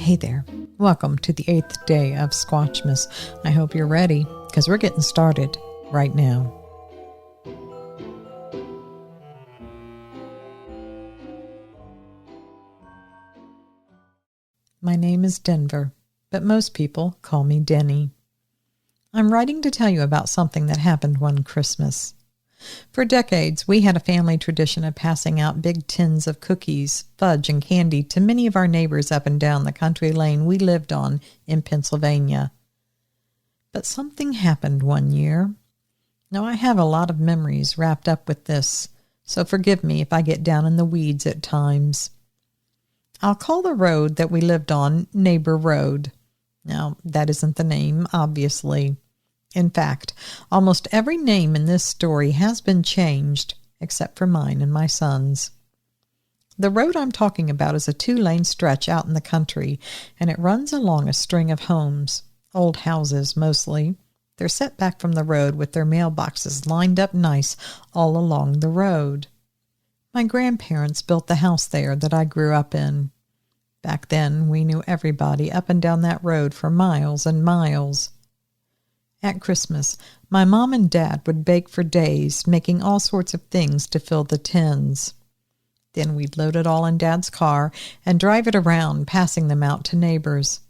Hey there. Welcome to the 8th day of Squatchmas. I hope you're ready, because we're getting started right now. My name is Denver, but most people call me Denny. I'm writing to tell you about something that happened one Christmas. For decades, we had a family tradition of passing out big tins of cookies, fudge, and candy to many of our neighbors up and down the country lane we lived on in Pennsylvania. But something happened one year. Now, I have a lot of memories wrapped up with this, so forgive me if I get down in the weeds at times. I'll call the road that we lived on Neighbor Road. Now, that isn't the name, obviously. In fact, almost every name in this story has been changed, except for mine and my son's. The road I'm talking about is a 2-lane stretch out in the country, and it runs along a string of homes, old houses mostly. They're set back from the road with their mailboxes lined up nice all along the road. My grandparents built the house there that I grew up in. Back then, we knew everybody up and down that road for miles and miles. At Christmas, my mom and dad would bake for days, making all sorts of things to fill the tins. Then we'd load it all in Dad's car and drive it around, passing them out to neighbors.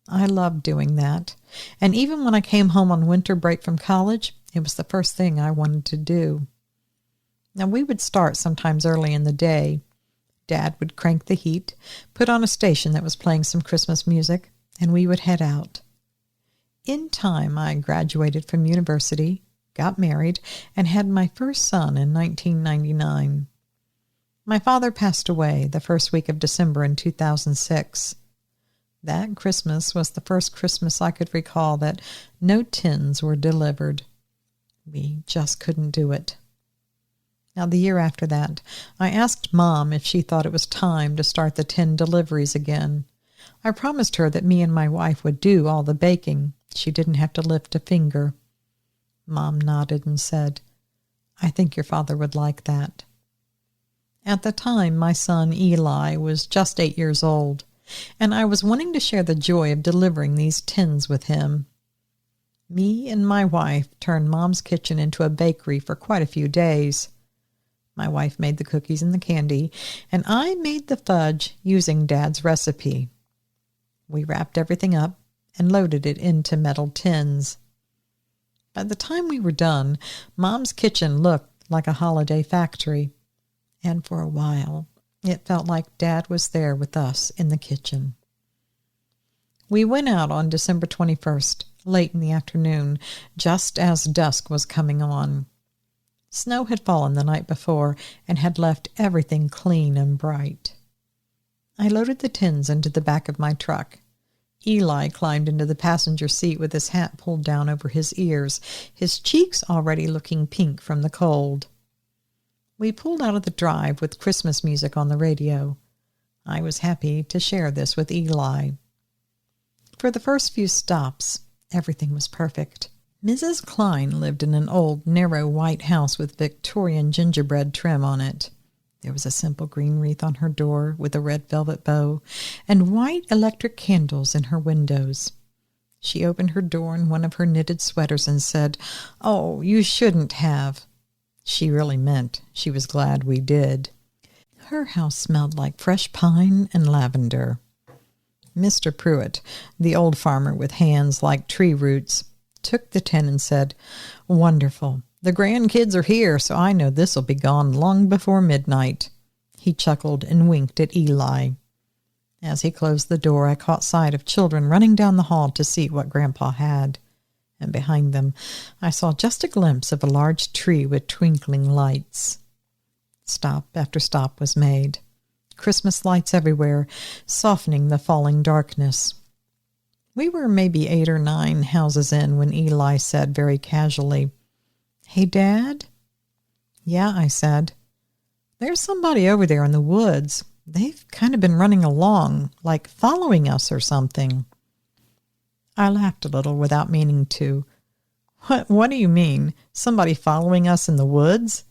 I loved doing that, and even when I came home on winter break from college, it was the first thing I wanted to do. Now, we would start sometimes early in the day. Dad would crank the heat, put on a station that was playing some Christmas music, and we would head out. In time, I graduated from university, got married, and had my first son in 1999. My father passed away the first week of December in 2006. That Christmas was the first Christmas I could recall that no tins were delivered. We just couldn't do it. Now, the year after that, I asked Mom if she thought it was time to start the tin deliveries again. I promised her that me and my wife would do all the baking. She didn't have to lift a finger. Mom nodded and said, "I think your father would like that." At the time, my son Eli was just 8 years old, and I was wanting to share the joy of delivering these tins with him. Me and my wife turned Mom's kitchen into a bakery for quite a few days. My wife made the cookies and the candy, and I made the fudge using Dad's recipe. We wrapped everything up and loaded it into metal tins. By the time we were done, Mom's kitchen looked like a holiday factory, and for a while, it felt like Dad was there with us in the kitchen. We went out on December 21st, late in the afternoon, just as dusk was coming on. Snow had fallen the night before and had left everything clean and bright. I loaded the tins into the back of my truck. Eli climbed into the passenger seat with his hat pulled down over his ears, his cheeks already looking pink from the cold. We pulled out of the drive with Christmas music on the radio. I was happy to share this with Eli. For the first few stops, everything was perfect. Mrs. Klein lived in an old, narrow white house with Victorian gingerbread trim on it. There was a simple green wreath on her door with a red velvet bow and white electric candles in her windows. She opened her door in one of her knitted sweaters and said, "Oh, you shouldn't have." She really meant she was glad we did. Her house smelled like fresh pine and lavender. Mr. Pruitt, the old farmer with hands like tree roots, took the tin and said, "Wonderful. The grandkids are here, so I know this'll be gone long before midnight." He chuckled and winked at Eli. As he closed the door, I caught sight of children running down the hall to see what Grandpa had. And behind them, I saw just a glimpse of a large tree with twinkling lights. Stop after stop was made. Christmas lights everywhere, softening the falling darkness. We were maybe 8 or 9 houses in when Eli said very casually, "Hey, Dad?" "Yeah," I said. "There's somebody over there in the woods. They've kind of been running along, like following us or something." I laughed a little without meaning to. What do you mean? Somebody following us in the woods?"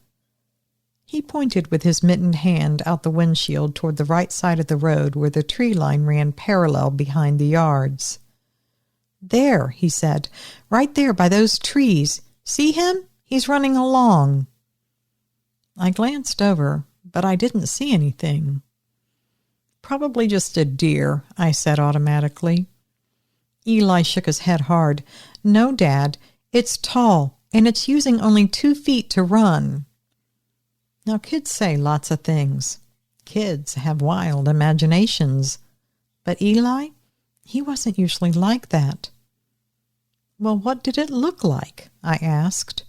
He pointed with his mittened hand out the windshield toward the right side of the road where the tree line ran parallel behind the yards. "There," he said, "right there by those trees. See him? He's running along." I glanced over, but I didn't see anything. "Probably just a deer," I said automatically. Eli shook his head hard. "No, Dad, it's tall, and it's using only 2 feet to run." Now, kids say lots of things. Kids have wild imaginations. But Eli, he wasn't usually like that. "Well, what did it look like?" I asked.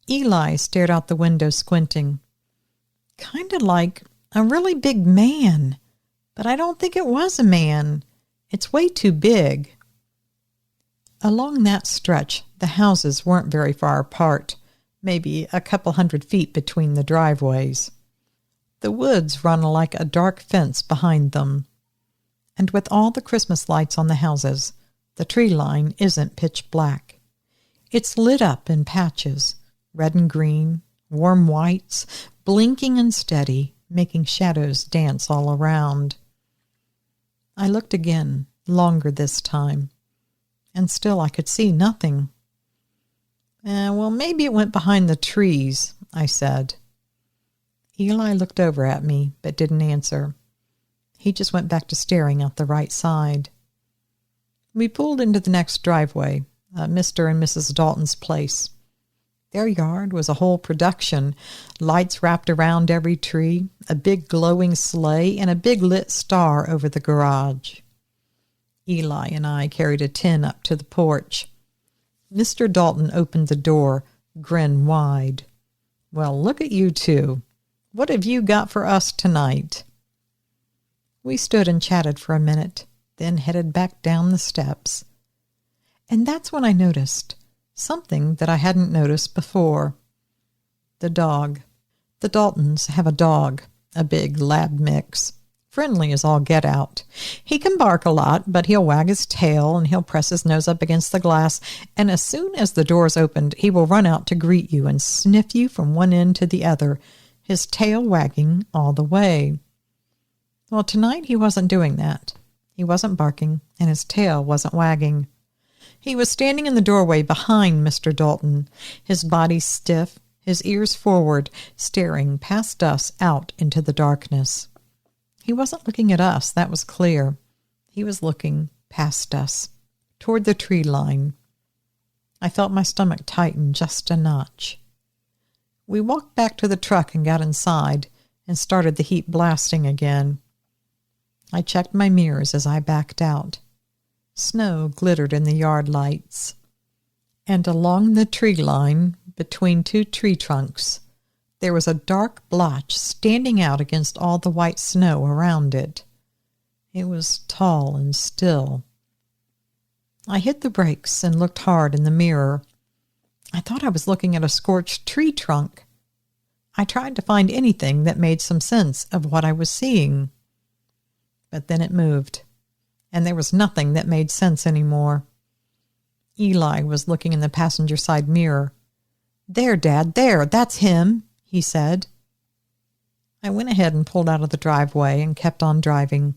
Eli stared out the window, squinting. "Kind of like a really big man, but I don't think it was a man. It's way too big." Along that stretch, the houses weren't very far apart, maybe a couple 100 feet between the driveways. The woods run like a dark fence behind them. And with all the Christmas lights on the houses, the tree line isn't pitch black. It's lit up in patches, red and green, warm whites, blinking and steady, making shadows dance all around. I looked again, longer this time, and still I could see nothing. Well, maybe it went behind the trees," I said. Eli looked over at me, but didn't answer. He just went back to staring out the right side. We pulled into the next driveway, Mr. and Mrs. Dalton's place. Their yard was a whole production, lights wrapped around every tree, a big glowing sleigh, and a big lit star over the garage. Eli and I carried a tin up to the porch. Mr. Dalton opened the door, grin wide. "Well, look at you two. What have you got for us tonight?" We stood and chatted for a minute, then headed back down the steps. And that's when I noticed something that I hadn't noticed before. The dog. The Daltons have a dog, a big lab mix. Friendly as all get out. He can bark a lot, but he'll wag his tail and he'll press his nose up against the glass, and as soon as the door's opened, he will run out to greet you and sniff you from one end to the other, his tail wagging all the way. Well, tonight he wasn't doing that. He wasn't barking, and his tail wasn't wagging. He was standing in the doorway behind Mr. Dalton, his body stiff, his ears forward, staring past us out into the darkness. He wasn't looking at us, that was clear. He was looking past us, toward the tree line. I felt my stomach tighten just a notch. We walked back to the truck and got inside and started the heat blasting again. I checked my mirrors as I backed out. Snow glittered in the yard lights. And along the tree line, between 2 tree trunks, there was a dark blotch standing out against all the white snow around it. It was tall and still. I hit the brakes and looked hard in the mirror. I thought I was looking at a scorched tree trunk. I tried to find anything that made some sense of what I was seeing. But then it moved, and there was nothing that made sense anymore. Eli was looking in the passenger side mirror. "There, Dad, there, that's him," he said. I went ahead and pulled out of the driveway and kept on driving,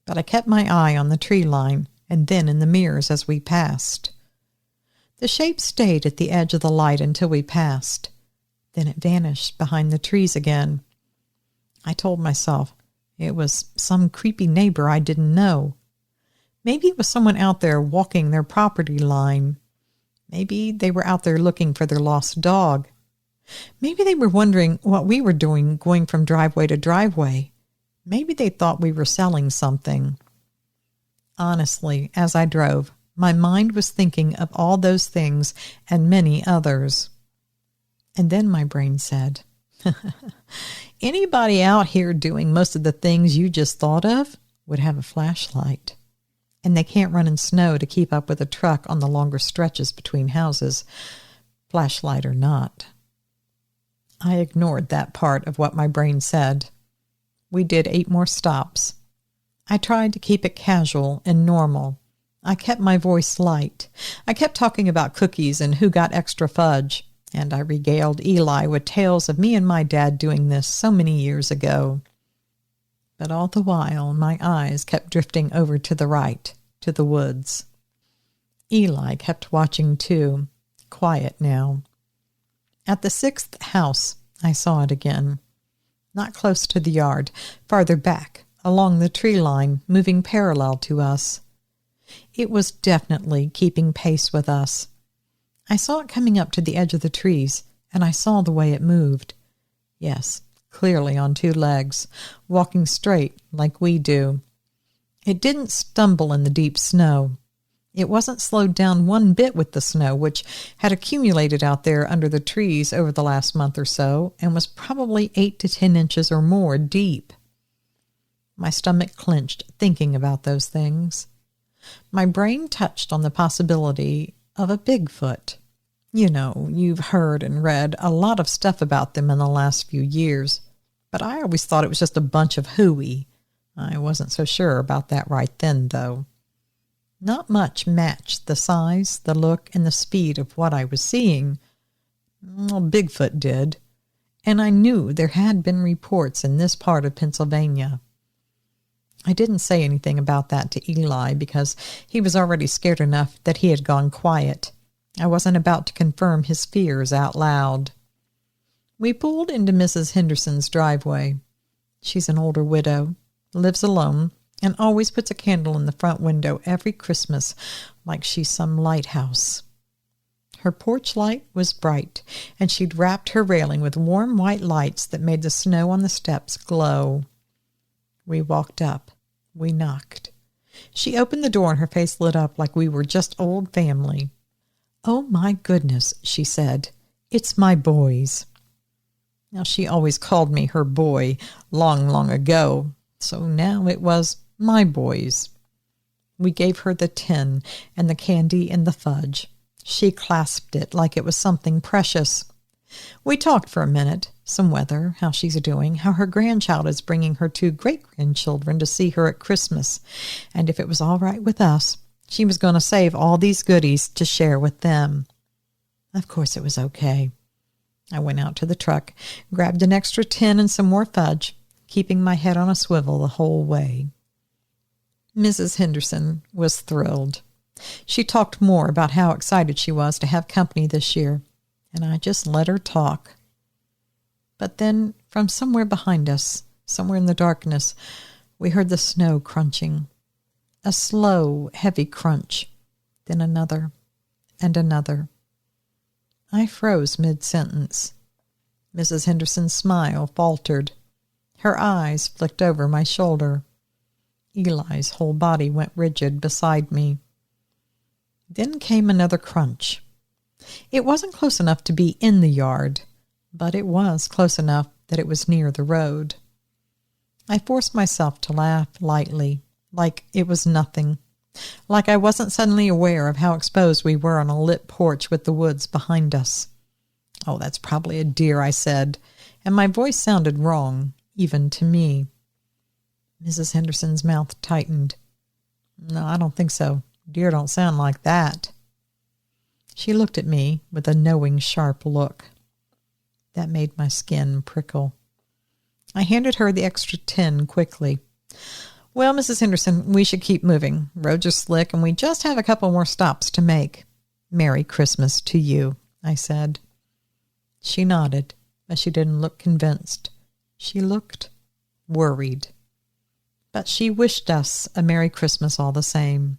but I kept my eye on the tree line and then in the mirrors as we passed. The shape stayed at the edge of the light until we passed. Then it vanished behind the trees again. I told myself it was some creepy neighbor I didn't know. Maybe it was someone out there walking their property line. Maybe they were out there looking for their lost dog. Maybe they were wondering what we were doing going from driveway to driveway. Maybe they thought we were selling something. Honestly, as I drove, my mind was thinking of all those things and many others. And then my brain said, anybody out here doing most of the things you just thought of would have a flashlight. And they can't run in snow to keep up with a truck on the longer stretches between houses, flashlight or not. I ignored that part of what my brain said. We did 8 more stops. I tried to keep it casual and normal. I kept my voice light. I kept talking about cookies and who got extra fudge. And I regaled Eli with tales of me and my dad doing this so many years ago. But all the while, my eyes kept drifting over to the right, to the woods. Eli kept watching too, quiet now. At the 6th house, I saw it again. Not close to the yard, farther back, along the tree line, moving parallel to us. It was definitely keeping pace with us. I saw it coming up to the edge of the trees, and I saw the way it moved. Yes, clearly on 2 legs, walking straight like we do. It didn't stumble in the deep snow. It wasn't slowed down one bit with the snow, which had accumulated out there under the trees over the last month or so, and was probably 8 to 10 inches or more deep. My stomach clenched thinking about those things. My brain touched on the possibility of a Bigfoot. You know, you've heard and read a lot of stuff about them in the last few years, but I always thought it was just a bunch of hooey. I wasn't so sure about that right then, though. Not much matched the size, the look, and the speed of what I was seeing. Well, Bigfoot did, and I knew there had been reports in this part of Pennsylvania. I didn't say anything about that to Eli because he was already scared enough that he had gone quiet. I wasn't about to confirm his fears out loud. We pulled into Mrs. Henderson's driveway. She's an older widow, lives alone, and always puts a candle in the front window every Christmas like she's some lighthouse. Her porch light was bright, and she'd wrapped her railing with warm white lights that made the snow on the steps glow. We walked up. We knocked. She opened the door and her face lit up like we were just old family. "Oh, my goodness," she said. "It's my boys." Now, she always called me her boy long, long ago, so now it was my boys. We gave her the tin and the candy and the fudge. She clasped it like it was something precious. We talked for a minute, some weather, how she's doing, how her grandchild is bringing her 2 great-grandchildren to see her at Christmas, and if it was all right with us, she was going to save all these goodies to share with them. Of course it was okay. I went out to the truck, grabbed an extra tin and some more fudge, keeping my head on a swivel the whole way. Mrs. Henderson was thrilled. She talked more about how excited she was to have company this year, and I just let her talk. But then, from somewhere behind us, somewhere in the darkness, we heard the snow crunching. A slow, heavy crunch, then another, and another. I froze mid-sentence. Mrs. Henderson's smile faltered. Her eyes flicked over my shoulder. Eli's whole body went rigid beside me. Then came another crunch. It wasn't close enough to be in the yard, but it was close enough that it was near the road. I forced myself to laugh lightly, like it was nothing, like I wasn't suddenly aware of how exposed we were on a lit porch with the woods behind us. "Oh, that's probably a deer," I said, and my voice sounded wrong, even to me. Mrs. Henderson's mouth tightened. "No, I don't think so. Deer don't sound like that." She looked at me with a knowing, sharp look. That made my skin prickle. I handed her the extra tin quickly. "Well, Mrs. Henderson, we should keep moving. Roads are slick, and we just have a couple more stops to make. Merry Christmas to you," I said. She nodded, but she didn't look convinced. She looked worried. But she wished us a Merry Christmas all the same.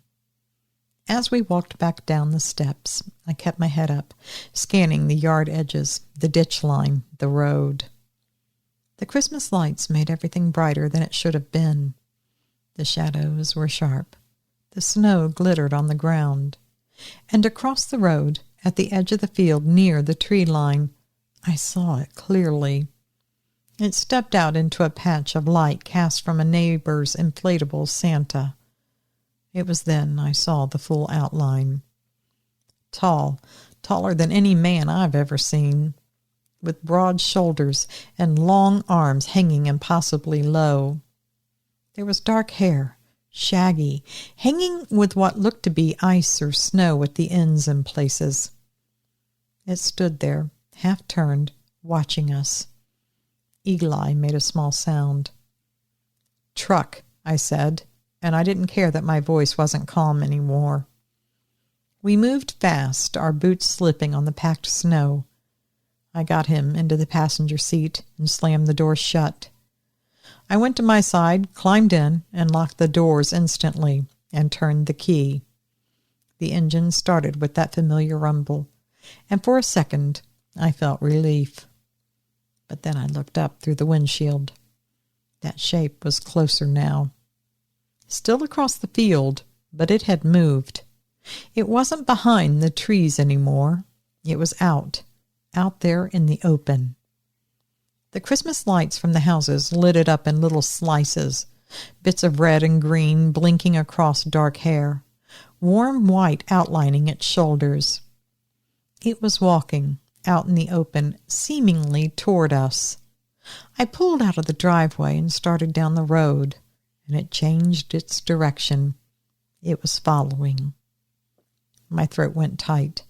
As we walked back down the steps, I kept my head up, scanning the yard edges, the ditch line, the road. The Christmas lights made everything brighter than it should have been. The shadows were sharp. The snow glittered on the ground. And across the road, at the edge of the field near the tree line, I saw it clearly. It stepped out into a patch of light cast from a neighbor's inflatable Santa. It was then I saw the full outline. Tall, taller than any man I've ever seen, with broad shoulders and long arms hanging impossibly low. There was dark hair, shaggy, hanging with what looked to be ice or snow at the ends and places. It stood there, half turned, watching us. Eli made a small sound. "Truck," I said, and I didn't care that my voice wasn't calm anymore. We moved fast, our boots slipping on the packed snow. I got him into the passenger seat and slammed the door shut. I went to my side, climbed in, and locked the doors instantly, and turned the key. The engine started with that familiar rumble, and for a second I felt relief. But then I looked up through the windshield. That shape was closer now. Still across the field, but it had moved. It wasn't behind the trees anymore. It was out there in the open. The Christmas lights from the houses lit it up in little slices, bits of red and green blinking across dark hair, warm white outlining its shoulders. It was walking out in the open, seemingly toward us. I pulled out of the driveway and started down the road, and it changed its direction. It was following. My throat went tight.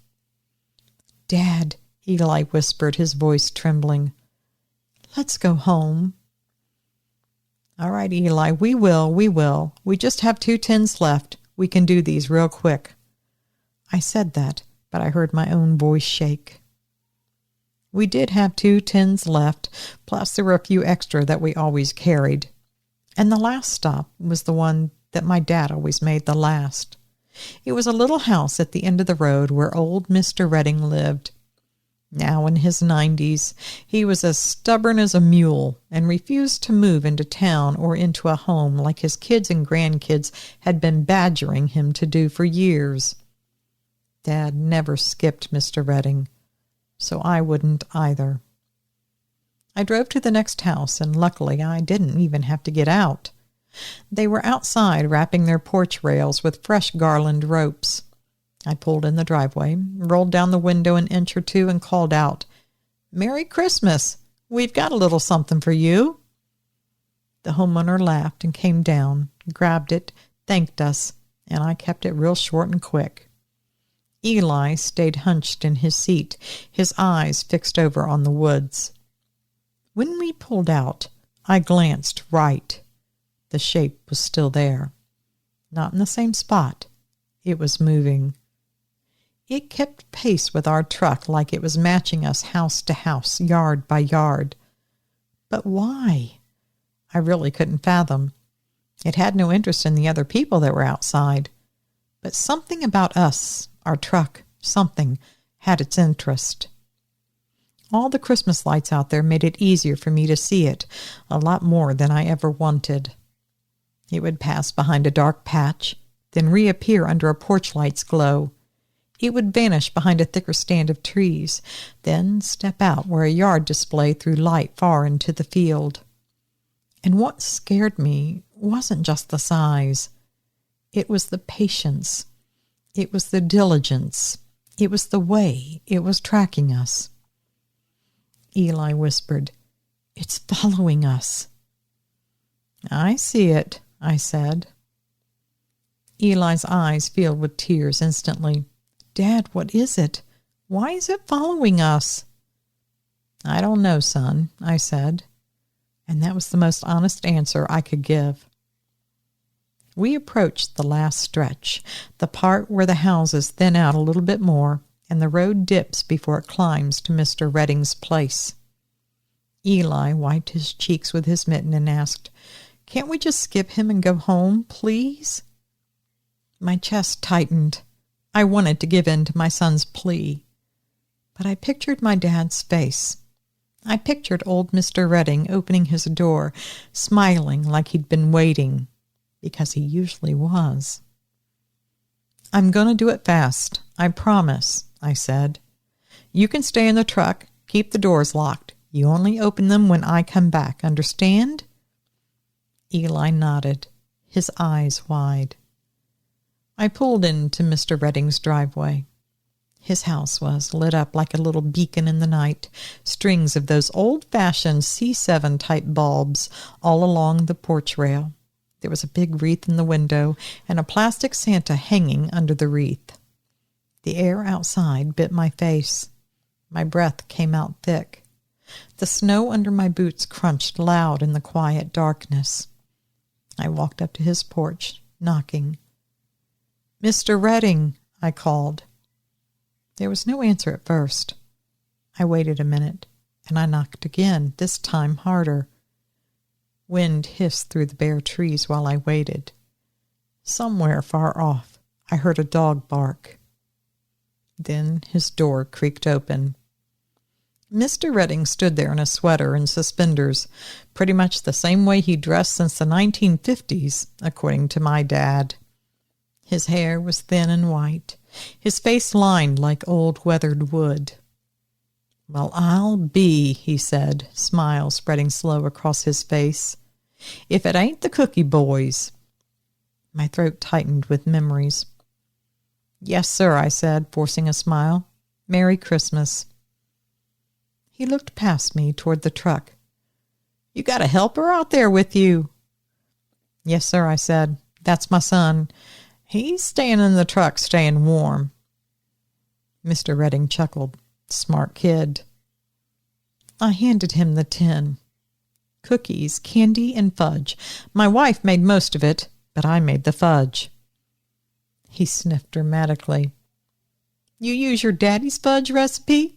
"Dad," Eli whispered, his voice trembling. "Let's go home." "All right, Eli, we will. We just have 2 tins left. We can do these real quick." I said that, but I heard my own voice shake. We did have 2 tins left, plus there were a few extra that we always carried. And the last stop was the one that my dad always made the last. It was a little house at the end of the road where old Mr. Redding lived. Now in his 90s, he was as stubborn as a mule and refused to move into town or into a home like his kids and grandkids had been badgering him to do for years. Dad never skipped Mr. Redding, so I wouldn't either. I drove to the next house, and luckily I didn't even have to get out. They were outside wrapping their porch rails with fresh garland ropes. I pulled in the driveway, rolled down the window an inch or two, and called out, "Merry Christmas! We've got a little something for you." The homeowner laughed and came down, grabbed it, thanked us, and I kept it real short and quick. Eli stayed hunched in his seat, his eyes fixed over on the woods. When we pulled out, I glanced right. The shape was still there. Not in the same spot. It was moving. It kept pace with our truck like it was matching us house to house, yard by yard. But why? I really couldn't fathom. It had no interest in the other people that were outside. But something about us, our truck, something, had its interest. All the Christmas lights out there made it easier for me to see it, a lot more than I ever wanted. It would pass behind a dark patch, then reappear under a porch light's glow. It would vanish behind a thicker stand of trees, then step out where a yard display threw light far into the field. And what scared me wasn't just the size. It was the patience. It was the diligence. It was the way it was tracking us. Eli whispered, "It's following us." "I see it," I said. Eli's eyes filled with tears instantly. "Dad, what is it? Why is it following us?" "I don't know, son," I said, and that was the most honest answer I could give. We approached the last stretch, the part where the houses thin out a little bit more, and the road dips before it climbs to Mr. Redding's place. Eli wiped his cheeks with his mitten and asked, "Can't we just skip him and go home, please?" My chest tightened. I wanted to give in to my son's plea. But I pictured my dad's face. I pictured old Mr. Redding opening his door, smiling like he'd been waiting, because he usually was. "I'm going to do it fast, I promise," I said. "You can stay in the truck, keep the doors locked. You only open them when I come back, understand?" Eli nodded, his eyes wide. I pulled into Mr. Redding's driveway. His house was lit up like a little beacon in the night, strings of those old-fashioned C7-type bulbs all along the porch rail. There was a big wreath in the window and a plastic Santa hanging under the wreath. The air outside bit my face. My breath came out thick. The snow under my boots crunched loud in the quiet darkness. I walked up to his porch, knocking. "Mr. Redding," I called. There was no answer at first. I waited a minute, and I knocked again, this time harder. Wind hissed through the bare trees while I waited. Somewhere far off, I heard a dog bark. Then his door creaked open. Mr. Redding stood there in a sweater and suspenders, pretty much the same way he dressed since the 1950s, according to my dad. His hair was thin and white, his face lined like old weathered wood. "Well, I'll be," he said, smile spreading slow across his face, "if it ain't the Cookie Boys." My throat tightened with memories. "Yes, sir," I said, forcing a smile. "Merry Christmas." He looked past me toward the truck. "You got a helper out there with you?" "Yes, sir," I said. "That's my son. He's staying in the truck, staying warm." Mr. Redding chuckled. "Smart kid." I handed him the tin. Cookies, candy, and fudge. My wife made most of it, but I made the fudge. He sniffed dramatically. "You use your daddy's fudge recipe?"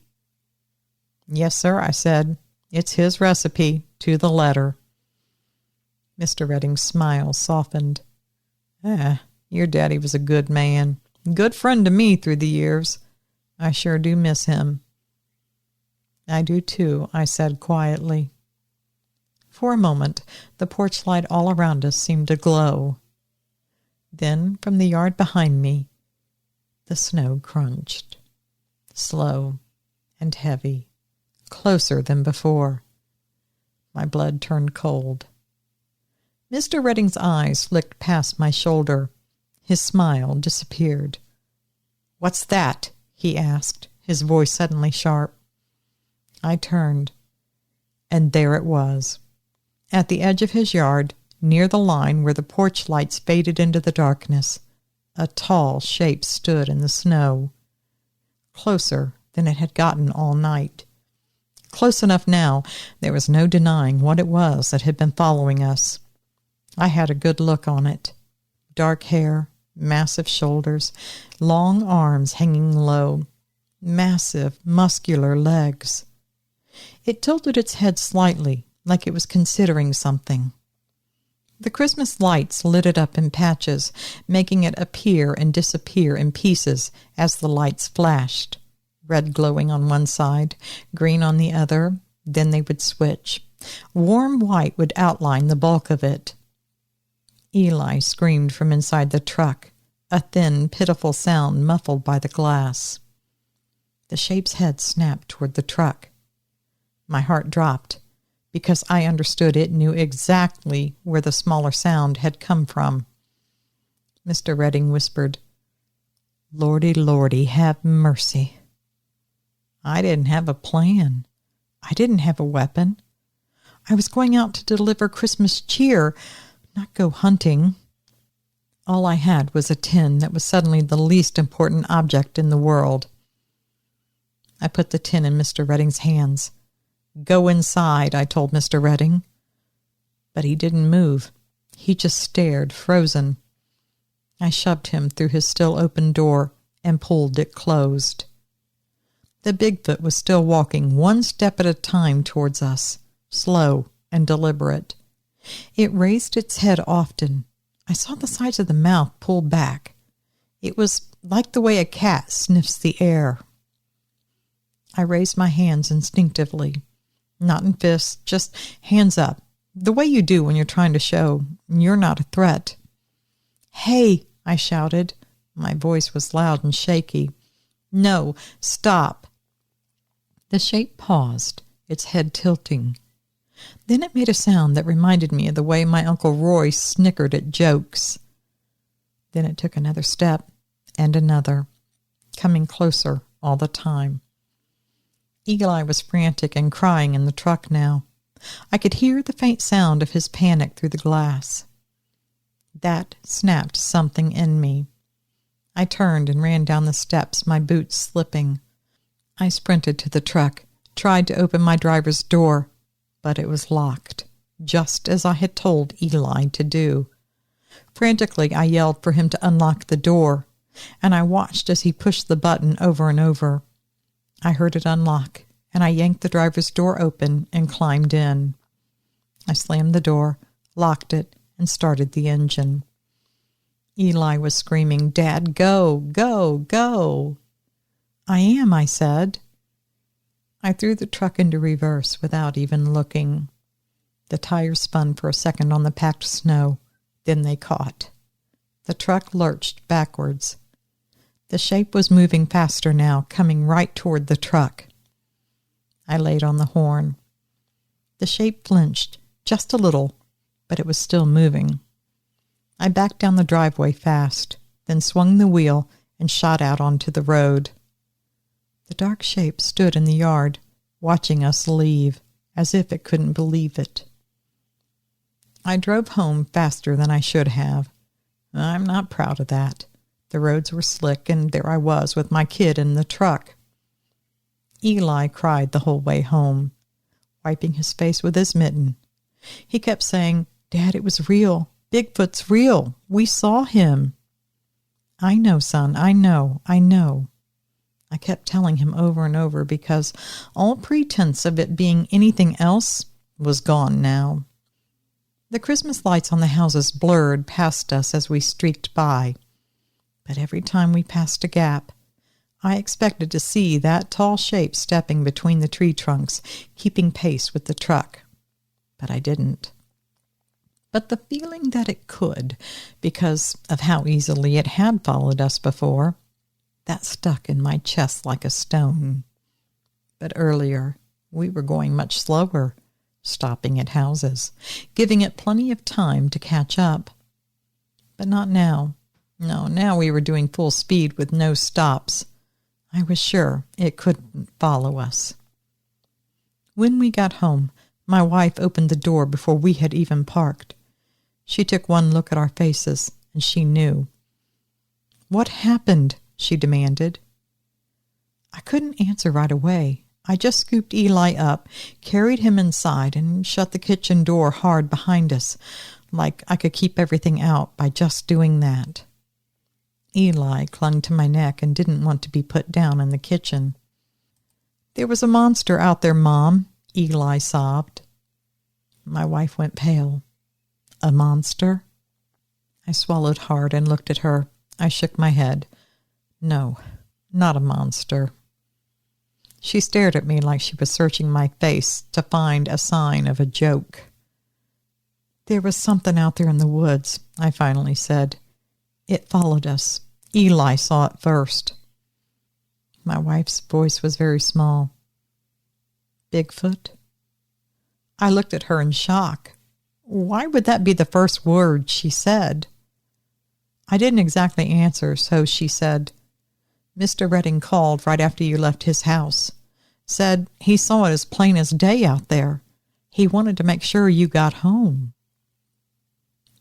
"Yes, sir," I said. "It's his recipe, to the letter." Mr. Redding's smile softened. Your daddy was a good man. Good friend to me through the years. I sure do miss him." "I do too," I said quietly. For a moment, the porch light all around us seemed to glow. Then, from the yard behind me, the snow crunched. Slow and heavy, closer than before. My blood turned cold. Mr. Redding's eyes flicked past my shoulder. His smile disappeared. "What's that?" he asked, his voice suddenly sharp. I turned, and there it was. At the edge of his yard, near the line where the porch lights faded into the darkness, a tall shape stood in the snow. Closer than it had gotten all night. Close enough now, there was no denying what it was that had been following us. I had a good look on it. Dark hair, massive shoulders, long arms hanging low, massive, muscular legs. It tilted its head slightly, like it was considering something. The Christmas lights lit it up in patches, making it appear and disappear in pieces as the lights flashed. Red glowing on one side, green on the other, then they would switch. Warm white would outline the bulk of it. Eli screamed from inside the truck, a thin, pitiful sound muffled by the glass. The shape's head snapped toward the truck. My heart dropped, because I understood it knew exactly where the smaller sound had come from. Mr. Redding whispered, "Lordy, Lordy, have mercy." I didn't have a plan. I didn't have a weapon. I was going out to deliver Christmas cheer, not go hunting. All I had was a tin that was suddenly the least important object in the world. I put the tin in Mr. Redding's hands. "Go inside," I told Mr. Redding. But he didn't move. He just stared, frozen. I shoved him through his still open door and pulled it closed. The Bigfoot was still walking one step at a time towards us, slow and deliberate. It raised its head often. I saw the sides of the mouth pull back. It was like the way a cat sniffs the air. I raised my hands instinctively, not in fists, just hands up, the way you do when you're trying to show you're not a threat. "Hey!" I shouted. My voice was loud and shaky. "No, stop!" The shape paused, its head tilting. Then it made a sound that reminded me of the way my Uncle Roy snickered at jokes. Then it took another step, and another, coming closer all the time. Eagle-Eye was frantic and crying in the truck now. I could hear the faint sound of his panic through the glass. That snapped something in me. I turned and ran down the steps, my boots slipping. I sprinted to the truck, tried to open my driver's door, but it was locked, just as I had told Eli to do. Frantically, I yelled for him to unlock the door, and I watched as he pushed the button over and over. I heard it unlock, and I yanked the driver's door open and climbed in. I slammed the door, locked it, and started the engine. Eli was screaming, "Dad, go, go, go." "I am," I said. I threw the truck into reverse without even looking. The tires spun for a second on the packed snow, then they caught. The truck lurched backwards. The shape was moving faster now, coming right toward the truck. I laid on the horn. The shape flinched, just a little, but it was still moving. I backed down the driveway fast, then swung the wheel and shot out onto the road. The dark shape stood in the yard, watching us leave, as if it couldn't believe it. I drove home faster than I should have. I'm not proud of that. The roads were slick, and there I was with my kid in the truck. Eli cried the whole way home, wiping his face with his mitten. He kept saying, "Dad, it was real. Bigfoot's real. We saw him." "I know, son, I know. I kept telling him over and over because all pretense of it being anything else was gone now. The Christmas lights on the houses blurred past us as we streaked by, but every time we passed a gap, I expected to see that tall shape stepping between the tree trunks, keeping pace with the truck. But I didn't. But the feeling that it could, because of how easily it had followed us before, that stuck in my chest like a stone. But earlier, we were going much slower, stopping at houses, giving it plenty of time to catch up. But not now. No, now we were doing full speed with no stops. I was sure it couldn't follow us. When we got home, my wife opened the door before we had even parked. She took one look at our faces, and she knew. "What happened?" she demanded. I couldn't answer right away. I just scooped Eli up, carried him inside, and shut the kitchen door hard behind us, like I could keep everything out by just doing that. Eli clung to my neck and didn't want to be put down in the kitchen. "There was a monster out there, Mom," Eli sobbed. My wife went pale. "A monster?" I swallowed hard and looked at her. I shook my head. "No, not a monster." She stared at me like she was searching my face to find a sign of a joke. "There was something out there in the woods," I finally said. "It followed us. Eli saw it first." My wife's voice was very small. "Bigfoot?" I looked at her in shock. Why would that be the first word she said? I didn't exactly answer, so she said, "Mr. Redding called right after you left his house. Said he saw it as plain as day out there. He wanted to make sure you got home."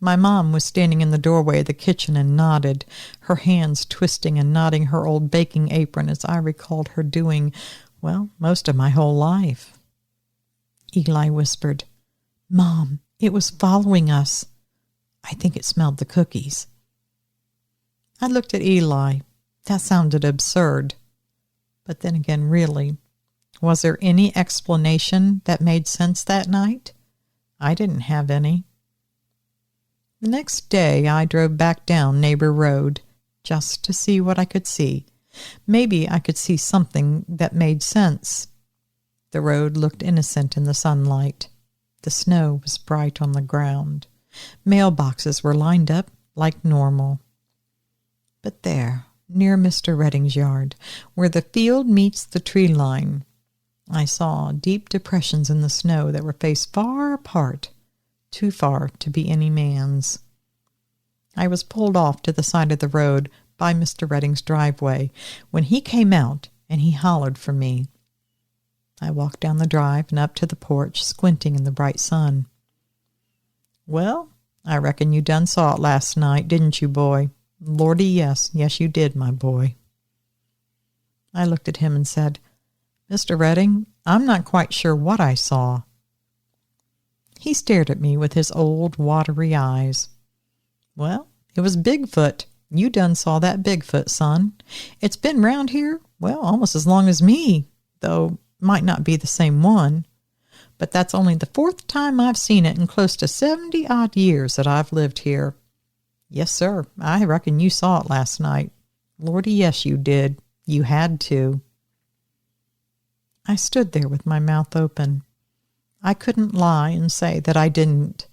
My mom was standing in the doorway of the kitchen and nodded, her hands twisting and knotting her old baking apron as I recalled her doing, well, most of my whole life. Eli whispered, "Mom, it was following us. I think it smelled the cookies." I looked at Eli. That sounded absurd. But then again, really, was there any explanation that made sense that night? I didn't have any. The next day I drove back down Neighbor Road just to see what I could see. Maybe I could see something that made sense. The road looked innocent in the sunlight. The snow was bright on the ground. Mailboxes were lined up like normal. But there, near Mr. Redding's yard, where the field meets the tree line, I saw deep depressions in the snow that were faced far apart, too far to be any man's. I was pulled off to the side of the road by Mr. Redding's driveway when he came out and he hollered for me. I walked down the drive and up to the porch, squinting in the bright sun. "Well, I reckon you done saw it last night, didn't you, boy? Lordy, yes. Yes, you did, my boy." I looked at him and said, Mr. Redding, I'm not quite sure what I saw. He stared at me with his old, watery eyes. Well, it was Bigfoot. You done saw that Bigfoot, son. It's been round here, well, almost as long as me, though might not be the same one. But that's only the 4th time I've seen it in close to 70-odd years that I've lived here. Yes, sir, I reckon you saw it last night. Lordy, yes, you did. You had to. I stood there with my mouth open. I couldn't lie and say that I didn't.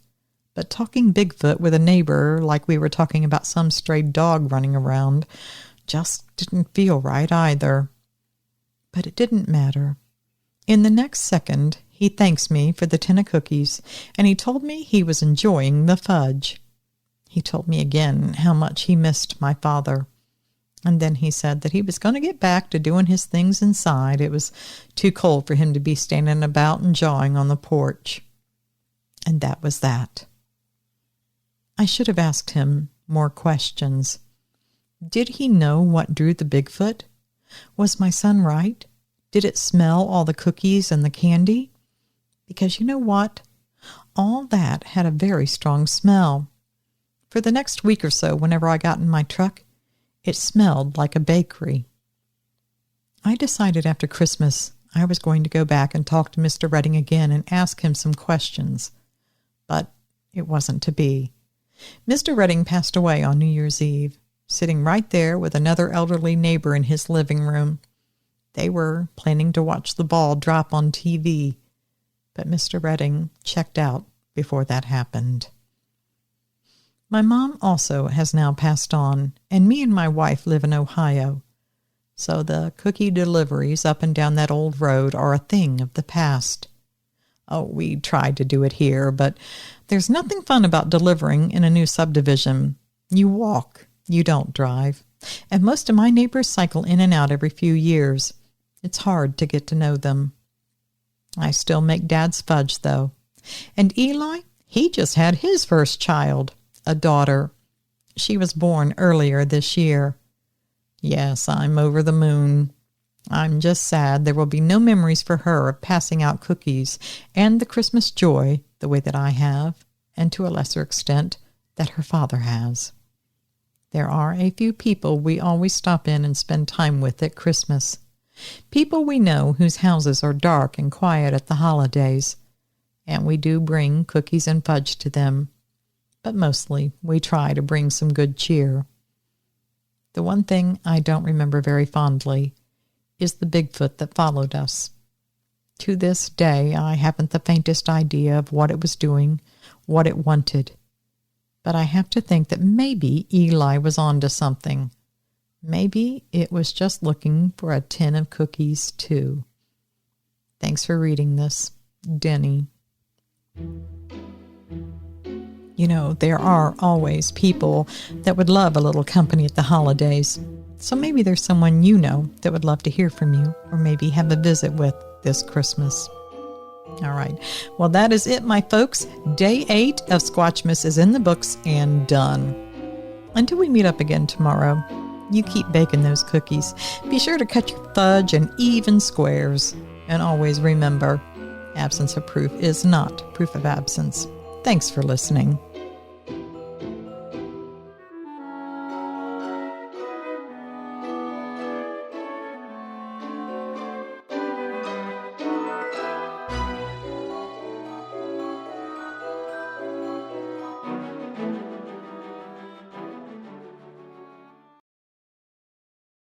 But talking Bigfoot with a neighbor like we were talking about some stray dog running around just didn't feel right either. But it didn't matter. In the next second, he thanks me for the tin of cookies, and he told me he was enjoying the fudge. He told me again how much he missed my father. And then he said that he was going to get back to doing his things inside. It was too cold for him to be standing about and jawing on the porch. And that was that. I should have asked him more questions. Did he know what drew the Bigfoot? Was my son right? Did it smell all the cookies and the candy? Because you know what? All that had a very strong smell. For the next week or so, whenever I got in my truck, it smelled like a bakery. I decided after Christmas I was going to go back and talk to Mr. Redding again and ask him some questions. But it wasn't to be. Mr. Redding passed away on New Year's Eve, sitting right there with another elderly neighbor in his living room. They were planning to watch the ball drop on TV, but Mr. Redding checked out before that happened. My mom also has now passed on, and me and my wife live in Ohio. So the cookie deliveries up and down that old road are a thing of the past. Oh, we tried to do it here, but there's nothing fun about delivering in a new subdivision. You walk, you don't drive. And most of my neighbors cycle in and out every few years. It's hard to get to know them. I still make Dad's fudge, though. And Eli, he just had his first child. A daughter. She was born earlier this year. Yes, I'm over the moon. I'm just sad there will be no memories for her of passing out cookies and the Christmas joy the way that I have, and to a lesser extent, that her father has. There are a few people we always stop in and spend time with at Christmas. People we know whose houses are dark and quiet at the holidays, and we do bring cookies and fudge to them. But mostly we try to bring some good cheer. The one thing I don't remember very fondly is the Bigfoot that followed us. To this day, I haven't the faintest idea of what it was doing, what it wanted. But I have to think that maybe Eli was onto something. Maybe it was just looking for a tin of cookies, too. Thanks for reading this, Denny. You know, there are always people that would love a little company at the holidays. So maybe there's someone you know that would love to hear from you, or maybe have a visit with this Christmas. All right. Well, that is it, my folks. Day 8 of Squatchmas is in the books and done. Until we meet up again tomorrow, you keep baking those cookies. Be sure to cut your fudge in even squares. And always remember, absence of proof is not proof of absence. Thanks for listening.